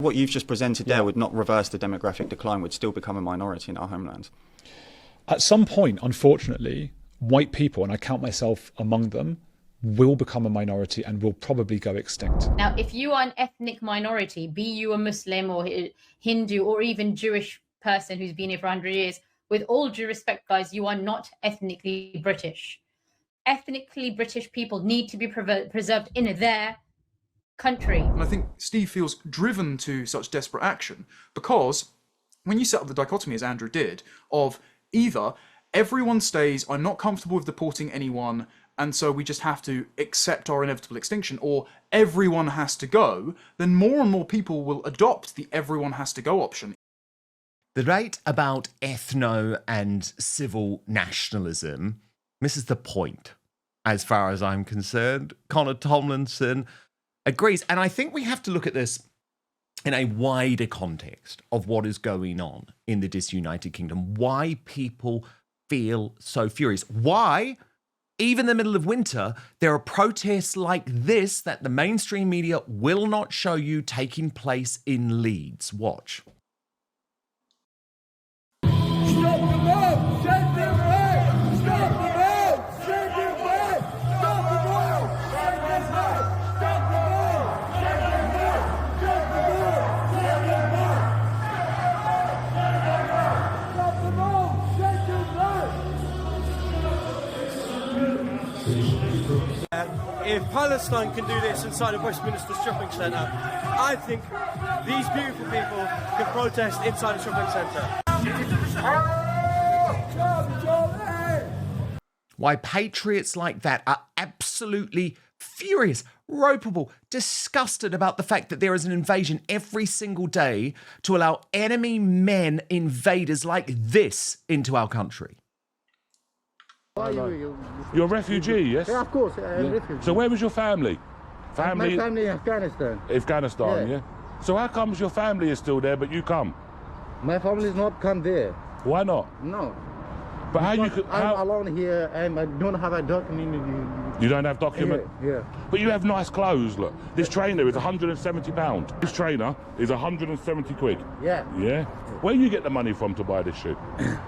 What you've just presented there would not reverse the demographic decline, would still become a minority in our homeland. At some point, unfortunately, white people, and I count myself among them, will become a minority and will probably go extinct. Now, if you are an ethnic minority, be you a Muslim or Hindu or even Jewish person who's been here for 100 years, with all due respect, guys, you are not ethnically British. Ethnically British people need to be preserved in their country. And I think Steve feels driven to such desperate action because when you set up the dichotomy, as Andrew did, of either everyone stays, I'm not comfortable with deporting anyone, and so we just have to accept our inevitable extinction, or everyone has to go, then more and more people will adopt the everyone has to go option. The debate about ethno and civil nationalism misses the point, as far as I'm concerned. Connor Tomlinson agrees. And I think we have to look at this in a wider context of what is going on in the disunited kingdom. Why people feel so furious. Why, even in the middle of winter, there are protests like this that the mainstream media will not show you taking place in Leeds. Watch. Stop the vote! Send them back! Stop the vote! Send them back! Stop the vote! Send them back! Stop the vote! Send them back! Stop the vote! Send them back! Stop the vote! Send them back! If Palestine can do this inside of Westminster shopping centre, I think these beautiful people can protest inside a shopping centre. Why patriots like that are absolutely furious, ropeable, disgusted about the fact that there is an invasion every single day to allow enemy men, invaders like this into our country. You're a refugee, yes? Yeah, of course, I'm a refugee. So where was your family? My family in Afghanistan. Afghanistan, yeah. So how comes your family is still there but you come? My family is not come there. Why not? No. But how you could? I'm alone here and I don't have a document. You don't have document? Yeah. But you have nice clothes, look. This trainer is £170. This trainer is 170 quid. Yeah. Yeah? Where you get the money from to buy this shoe?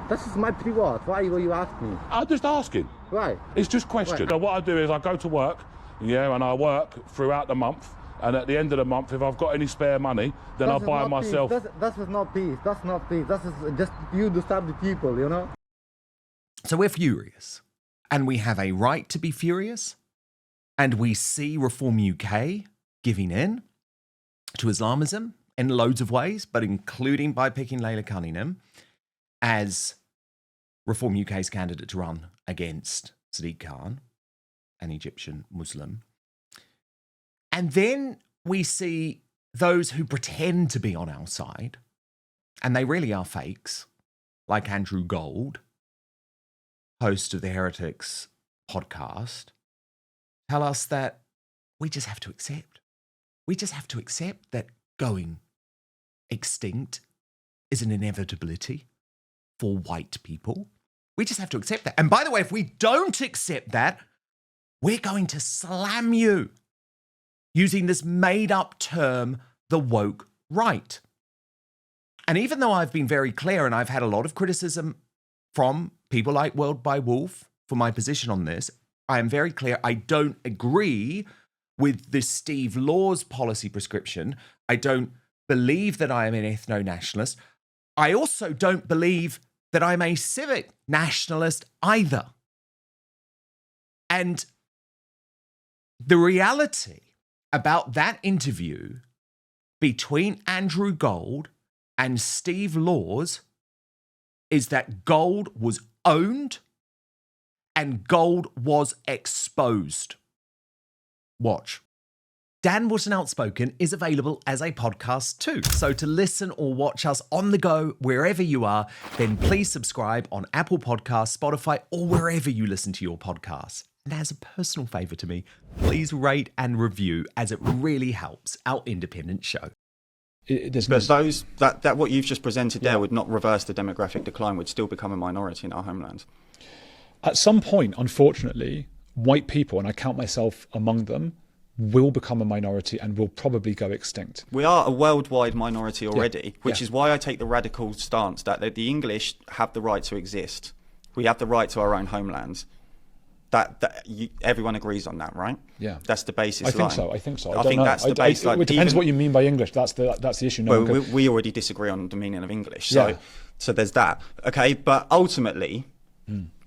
This is my reward. Why will you ask me? I'm just asking. Right. It's just question. Right. So what I do is I go to work, yeah, and I work throughout the month. And at the end of the month, if I've got any spare money, then I'll buy myself. That is not peace. That's not peace. That is just you disturb the people, you know? So we're furious. And we have a right to be furious. And we see Reform UK giving in to Islamism in loads of ways, but including by picking Layla Cunningham as Reform UK's candidate to run against Sadiq Khan, an Egyptian Muslim. And then we see those who pretend to be on our side, and they really are fakes, like Andrew Gold, host of the Heretics podcast, tell us that we just have to accept. We just have to accept that going extinct is an inevitability for white people. We just have to accept that. And by the way, if we don't accept that, we're going to slam you using this made-up term, the woke right. And even though I've been very clear and I've had a lot of criticism from people like World by Wolf for my position on this, I am very clear I don't agree with the Steve Laws policy prescription. I don't believe that I am an ethno-nationalist. I also don't believe that I'm a civic nationalist either. And the reality about that interview between Andrew Gold and Steve Laws is that Gold was owned and Gold was exposed. Watch. Dan Wootton Outspoken is available as a podcast too. So to listen or watch us on the go, wherever you are, then please subscribe on Apple Podcasts, Spotify, or wherever you listen to your podcasts. And as a personal favour to me, please rate and review, as it really helps our independent show. But that what you've just presented there would not reverse the demographic decline, would still become a minority in our homeland. At some point, unfortunately, white people, and I count myself among them, will become a minority and will probably go extinct. We are a worldwide minority already, which is why I take the radical stance that the English have the right to exist. We have the right to our own homelands. Everyone agrees on that, right? Yeah, that's the basis. I think so. I think so. I think that's the baseline. It depends what you mean by English. That's the issue. No, we already disagree on the meaning of English. So there's that. Okay, but ultimately,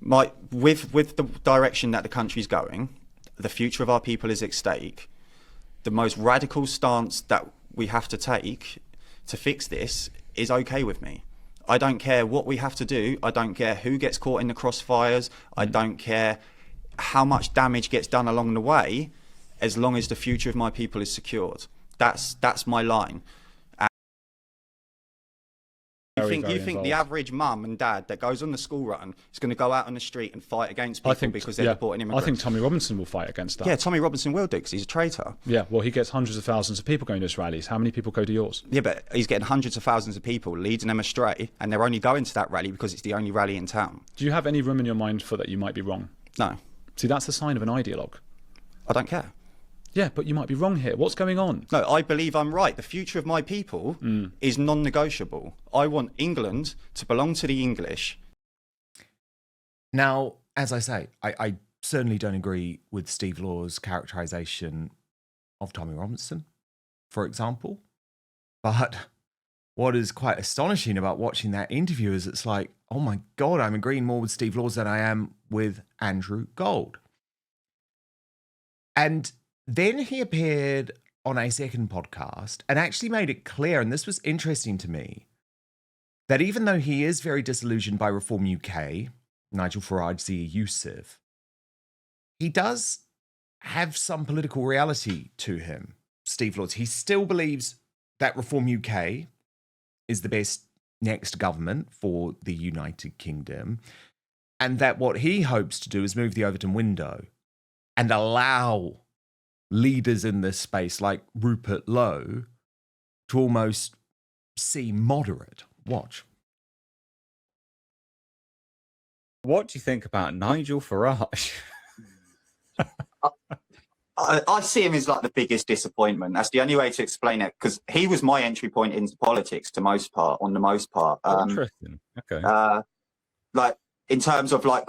with the direction that the country's going, the future of our people is at stake. The most radical stance that we have to take to fix this is okay with me. I don't care what we have to do. I don't care who gets caught in the crossfires. I don't care how much damage gets done along the way, as long as the future of my people is secured. That's my line. You think the average mum and dad that goes on the school run is going to go out on the street and fight against people because they're deporting immigrants? I think Tommy Robinson will fight against that. Yeah, Tommy Robinson will do because he's a traitor. Yeah, well, he gets hundreds of thousands of people going to his rallies. How many people go to yours? Yeah, but he's getting hundreds of thousands of people, leading them astray, and they're only going to that rally because it's the only rally in town. Do you have any room in your mind for that you might be wrong? No. See, that's the sign of an ideologue. I don't care. Yeah, but you might be wrong here. What's going on? No, I believe I'm right. The future of my people is non-negotiable. I want England to belong to the English. Now, as I say, I certainly don't agree with Steve Law's characterisation of Tommy Robinson, for example. But what is quite astonishing about watching that interview is it's like, oh my God, I'm agreeing more with Steve Laws than I am with Andrew Gold. And then he appeared on a second podcast and actually made it clear, and this was interesting to me, that even though he is very disillusioned by Reform UK, Nigel Farage, Zia Youssef, he does have some political reality to him, Steve Laws. He still believes that Reform UK is the best next government for the United Kingdom, and that what he hopes to do is move the Overton window and allow leaders in this space like Rupert Lowe to almost seem moderate. Watch. What do you think about Nigel Farage? I see him as like the biggest disappointment. That's the only way to explain it, because he was my entry point into politics on the most part. Interesting. Okay. Like in terms of like,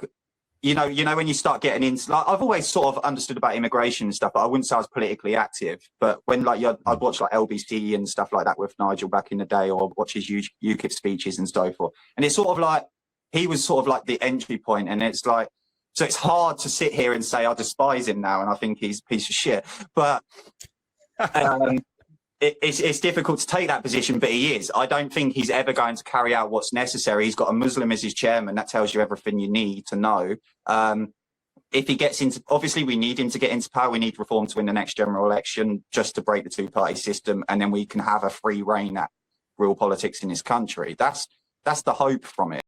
you know, when you start getting into, like, I've always sort of understood about immigration and stuff, but I wouldn't say I was politically active. But when like I'd watch like LBC and stuff like that with Nigel back in the day, or watch his UKIP speeches and so forth. And it's sort of like, he was sort of like the entry point, and it's like, so it's hard to sit here and say I despise him now and I think he's a piece of shit. But it's difficult to take that position, but he is. I don't think he's ever going to carry out what's necessary. He's got a Muslim as his chairman. That tells you everything you need to know. If he gets into, obviously we need him to get into power. We need reform to win the next general election, just to break the two-party system, and then we can have a free reign at real politics in this country. That's the hope from it.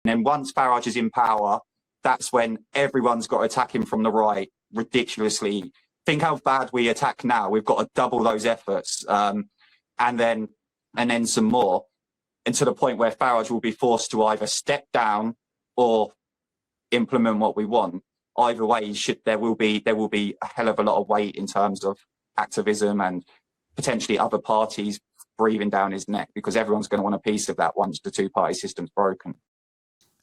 And then once Farage is in power, that's when everyone's got to attack him from the right ridiculously. Think how bad we attack now. We've got to double those efforts, and then some more, and to the point where Farage will be forced to either step down or implement what we want. Either way, there will be a hell of a lot of weight in terms of activism and potentially other parties breathing down his neck, because everyone's going to want a piece of that once the two-party system's broken.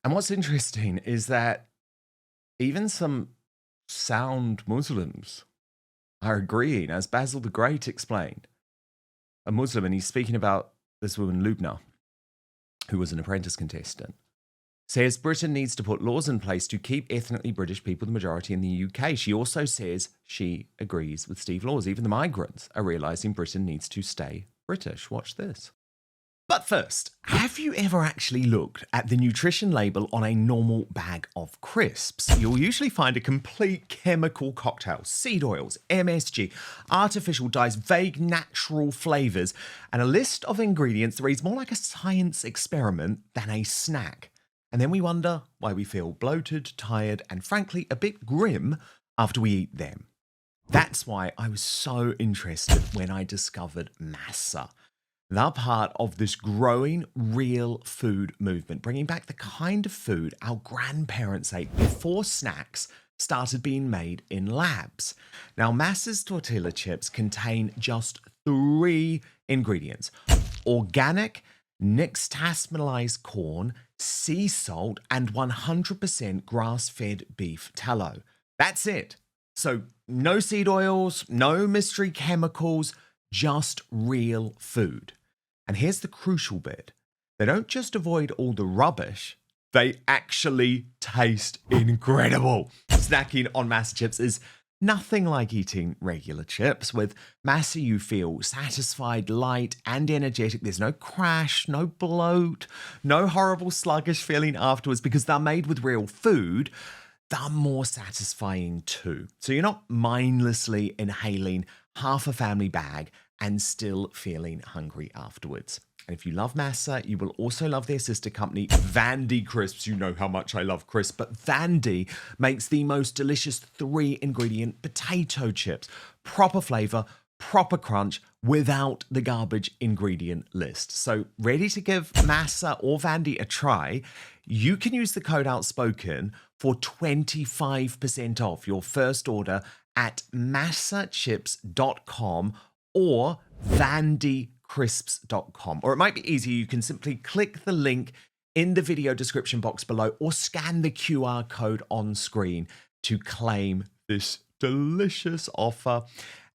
And what's interesting is that even some sound Muslims are agreeing, as Basil the Great explained. A Muslim, and he's speaking about this woman, Lubna, who was an apprentice contestant, says Britain needs to put laws in place to keep ethnically British people the majority in the UK. She also says she agrees with Steve Laws. Even the migrants are realising Britain needs to stay British. Watch this. But first, have you ever actually looked at the nutrition label on a normal bag of crisps? You'll usually find a complete chemical cocktail, seed oils, MSG, artificial dyes, vague natural flavours, and a list of ingredients that reads more like a science experiment than a snack. And then we wonder why we feel bloated, tired, and frankly a bit grim after we eat them. That's why I was so interested when I discovered Massa. They're part of this growing real food movement, bringing back the kind of food our grandparents ate before snacks started being made in labs. Now, Massa's tortilla chips contain just 3 ingredients: organic, nixtamalized corn, sea salt, and 100% grass-fed beef tallow. That's it. So no seed oils, no mystery chemicals, just real food. And here's the crucial bit. They don't just avoid all the rubbish, they actually taste incredible. Snacking on Massa chips is nothing like eating regular chips. With Massa, you feel satisfied, light, and energetic. There's no crash, no bloat, no horrible sluggish feeling afterwards because they're made with real food. They're more satisfying too. So you're not mindlessly inhaling half a family bag and still feeling hungry afterwards. And if you love Massa, you will also love their sister company, Vandy Crisps. You know how much I love crisps, but Vandy makes the most delicious 3-ingredient potato chips. Proper flavor, proper crunch, without the garbage ingredient list. So ready to give Massa or Vandy a try? You can use the code Outspoken for 25% off your first order at massachips.com or vandycrisps.com. Or it might be easier, you can simply click the link in the video description box below or scan the QR code on screen to claim this delicious offer.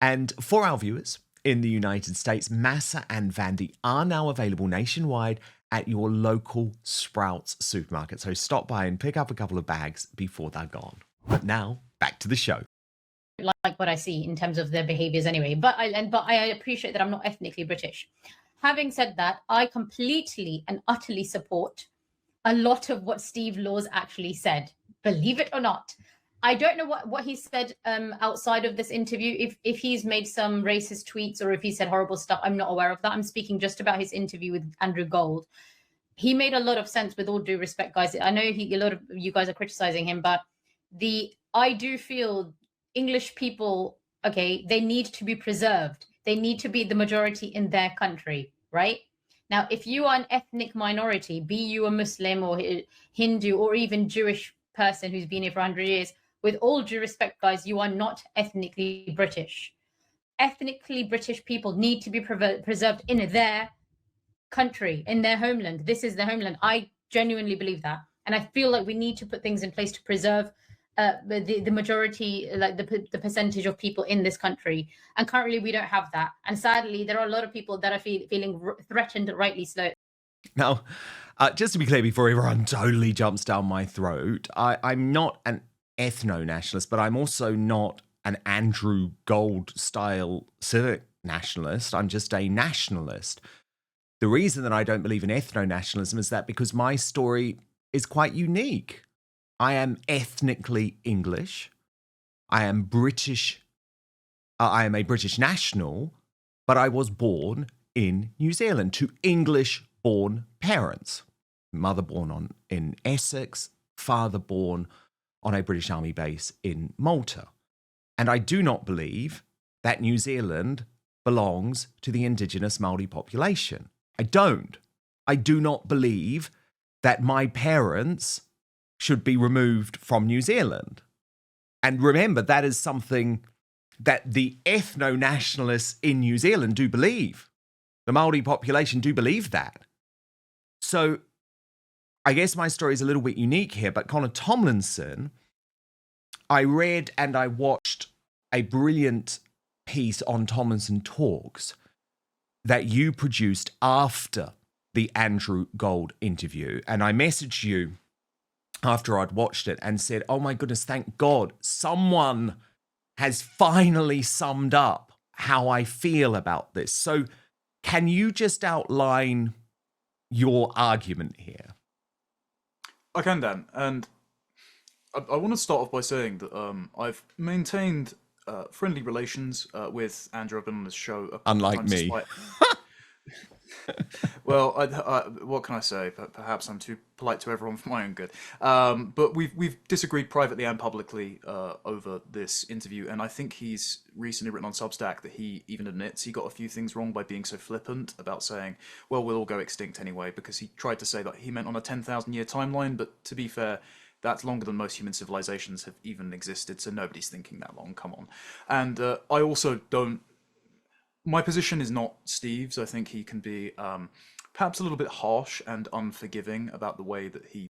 And for our viewers in the United States, Massa and Vandy are now available nationwide at your local Sprouts supermarket. So stop by and pick up a couple of bags before they're gone. But now, back to the show. Like what I see in terms of their behaviors anyway. But I appreciate that I'm not ethnically British. Having said that, I completely and utterly support a lot of what Steve Laws actually said. Believe it or not. I don't know what he said outside of this interview. If he's made some racist tweets or if he said horrible stuff, I'm not aware of that. I'm speaking just about his interview with Andrew Gold. He made a lot of sense, with all due respect, guys. I know a lot of you guys are criticizing him, but I do feel English people, okay, they need to be preserved. They need to be the majority in their country, right? Now, if you are an ethnic minority, be you a Muslim or Hindu or even Jewish person who's been here for 100 years, with all due respect, guys, you are not ethnically British. Ethnically British people need to be preserved in their country, in their homeland. This is their homeland. I genuinely believe that. And I feel like we need to put things in place to preserve the majority, like the percentage of people in this country. And currently we don't have that. And sadly, there are a lot of people that are feeling threatened, rightly so. Now, just to be clear, before everyone totally jumps down my throat, I'm not an ethno-nationalist, but I'm also not an Andrew Gold style civic nationalist. I'm just a nationalist. The reason that I don't believe in ethno-nationalism is that because my story is quite unique. I am ethnically English. I am British. I am a British national, but I was born in New Zealand to English-born parents. Mother born in Essex, father born on a British Army base in Malta. And I do not believe that New Zealand belongs to the indigenous Māori population. I don't. I do not believe that my parents should be removed from New Zealand. And remember, that is something that the ethno-nationalists in New Zealand do believe. The Māori population do believe that. So I guess my story is a little bit unique here, but Connor Tomlinson, I read and I watched a brilliant piece on Tomlinson Talks that you produced after the Andrew Gold interview. And I messaged you after I'd watched it and said, oh my goodness, thank God, someone has finally summed up how I feel about this. So can you just outline your argument here? I can, Dan, and I want to start off by saying that I've maintained friendly relations with Andrew. I've been on this show. Unlike me. Well, what can I say? Perhaps I'm too polite to everyone for my own good. But we've disagreed privately and publicly over this interview, and I think he's recently written on Substack that he even admits he got a few things wrong by being so flippant about saying, well, we'll all go extinct anyway, because he tried to say that he meant on a 10,000 year timeline, but to be fair, That's longer than most human civilizations have even existed, so nobody's thinking that long, come on. And I also don't... My position is not Steve's. I think he can be perhaps a little bit harsh and unforgiving about the way that he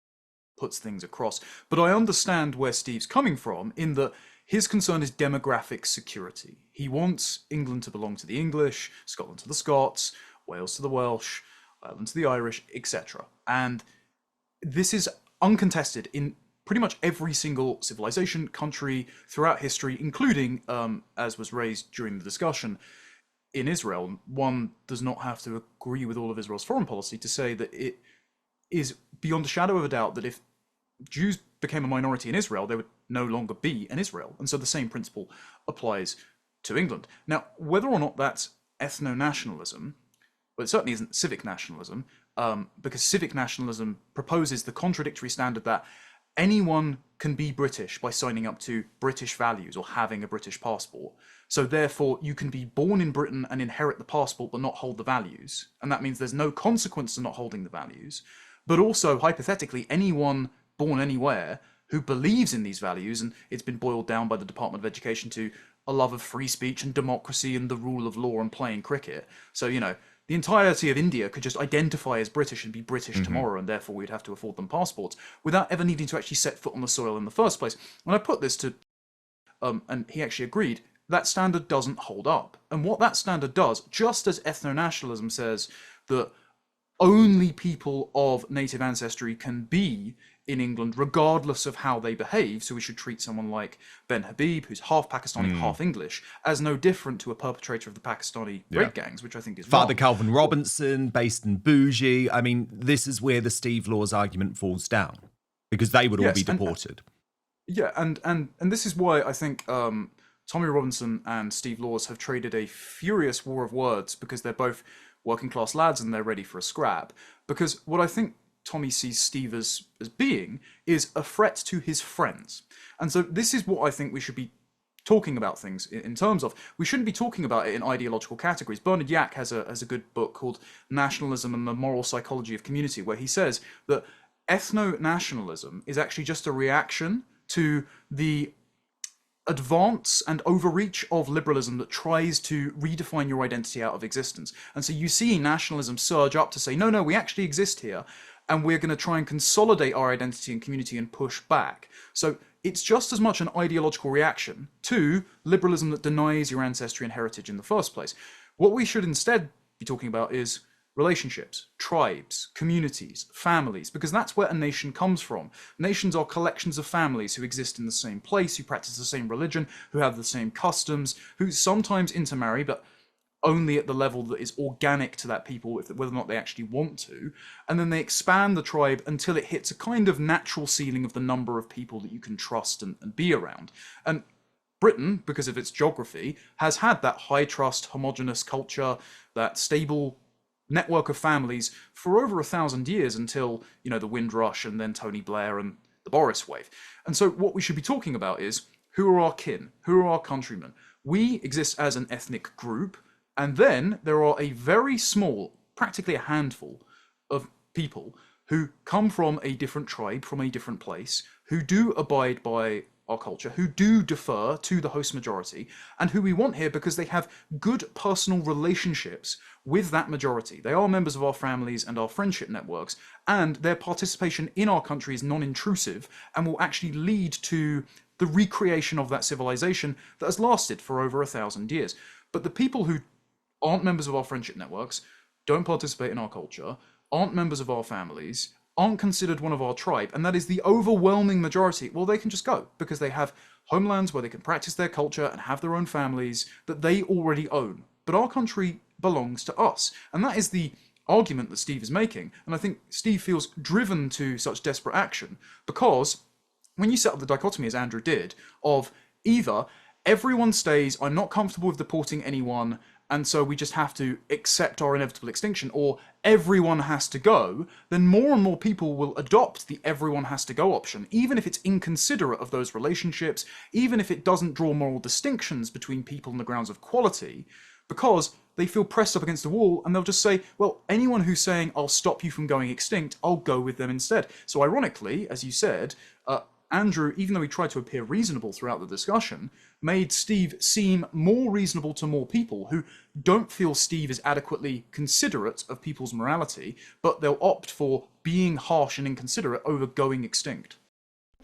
puts things across. But I understand where Steve's coming from, in that his concern is demographic security. He wants England to belong to the English, Scotland to the Scots, Wales to the Welsh, Ireland to the Irish, etc. And this is uncontested in pretty much every single civilization, country throughout history, including, as was raised during the discussion, in Israel. One does not have to agree with all of Israel's foreign policy to say that it is beyond a shadow of a doubt that if Jews became a minority in Israel, there would no longer be an Israel. And so the same principle applies to England. Now, whether or not that's ethno-nationalism, well, it certainly isn't civic nationalism, because civic nationalism proposes the contradictory standard that anyone can be British by signing up to British values or having a British passport. So therefore, you can be born in Britain and inherit the passport but not hold the values. And that means there's no consequence to not holding the values. But also, hypothetically, anyone born anywhere who believes in these values, and it's been boiled down by the Department of Education to a love of free speech and democracy and the rule of law and playing cricket. So, you know, the entirety of India could just identify as British and be British tomorrow, and therefore we'd have to afford them passports without ever needing to actually set foot on the soil in the first place. When I put this to, and he actually agreed, that standard doesn't hold up. And what that standard does, just as ethno-nationalism says that only people of native ancestry can be in England, regardless of how they behave. So we should treat someone like Ben Habib, who's half Pakistani, half English, as no different to a perpetrator of the Pakistani rape gangs, which I think is Father wrong. Calvin Robinson, based in Bougie. I mean, this is where the Steve Laws argument falls down, because they would all be deported. And this is why I think Tommy Robinson and Steve Laws have traded a furious war of words, because they're both working class lads and they're ready for a scrap. Because what I think Tommy sees Steve as being is a threat to his friends. And so this is what I think we should be talking about things in terms of. We shouldn't be talking about it in ideological categories. Bernard Yack has a good book called Nationalism and the Moral Psychology of Community, where he says that ethno-nationalism is actually just a reaction to the advance and overreach of liberalism that tries to redefine your identity out of existence. And so you see nationalism surge up to say, no, we actually exist here, and we're going to try and consolidate our identity and community and push back. So it's just as much an ideological reaction to liberalism that denies your ancestry and heritage in the first place. What we should instead be talking about is relationships, tribes, communities, families, because that's where a nation comes from. Nations are collections of families who exist in the same place, who practice the same religion, who have the same customs, who sometimes intermarry, but only at the level that is organic to that people, whether or not they actually want to. And then they expand the tribe until it hits a kind of natural ceiling of the number of people that you can trust and be around. And Britain, because of its geography, has had that high trust, homogenous culture, that stable network of families for over 1,000 years, until, you know, the Windrush and then Tony Blair and the Boris wave. And so what we should be talking about is, who are our kin? Who are our countrymen? We exist as an ethnic group, and then there are a very small, practically a handful of people who come from a different tribe, from a different place, who do abide by our culture, who do defer to the host majority, and who we want here because they have good personal relationships with that majority. They are members of our families and our friendship networks, and their participation in our country is non-intrusive and will actually lead to the recreation of that civilization that has lasted for over 1,000 years. But the people who aren't members of our friendship networks, don't participate in our culture, aren't members of our families, aren't considered one of our tribe, and that is the overwhelming majority, well, they can just go, because they have homelands where they can practice their culture and have their own families that they already own. But our country belongs to us. And that is the argument that Steve is making. And I think Steve feels driven to such desperate action because when you set up the dichotomy, as Andrew did, of either everyone stays, I'm not comfortable with deporting anyone, and so we just have to accept our inevitable extinction, or everyone has to go, then more and more people will adopt the everyone has to go option, even if it's inconsiderate of those relationships, even if it doesn't draw moral distinctions between people on the grounds of quality, because they feel pressed up against the wall, and they'll just say, well, anyone who's saying, I'll stop you from going extinct, I'll go with them instead. So ironically, as you said, Andrew, even though he tried to appear reasonable throughout the discussion, made Steve seem more reasonable to more people who don't feel Steve is adequately considerate of people's morality, but they'll opt for being harsh and inconsiderate over going extinct.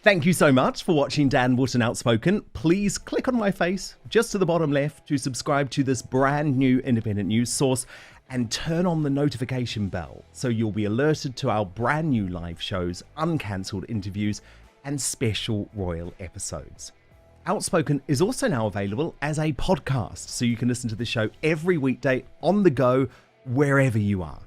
Thank you so much for watching Dan Wootton Outspoken. Please click on my face just to the bottom left to subscribe to this brand new independent news source and turn on the notification bell so you'll be alerted to our brand new live shows, uncancelled interviews, and special royal episodes. Outspoken is also now available as a podcast, so you can listen to the show every weekday on the go, wherever you are.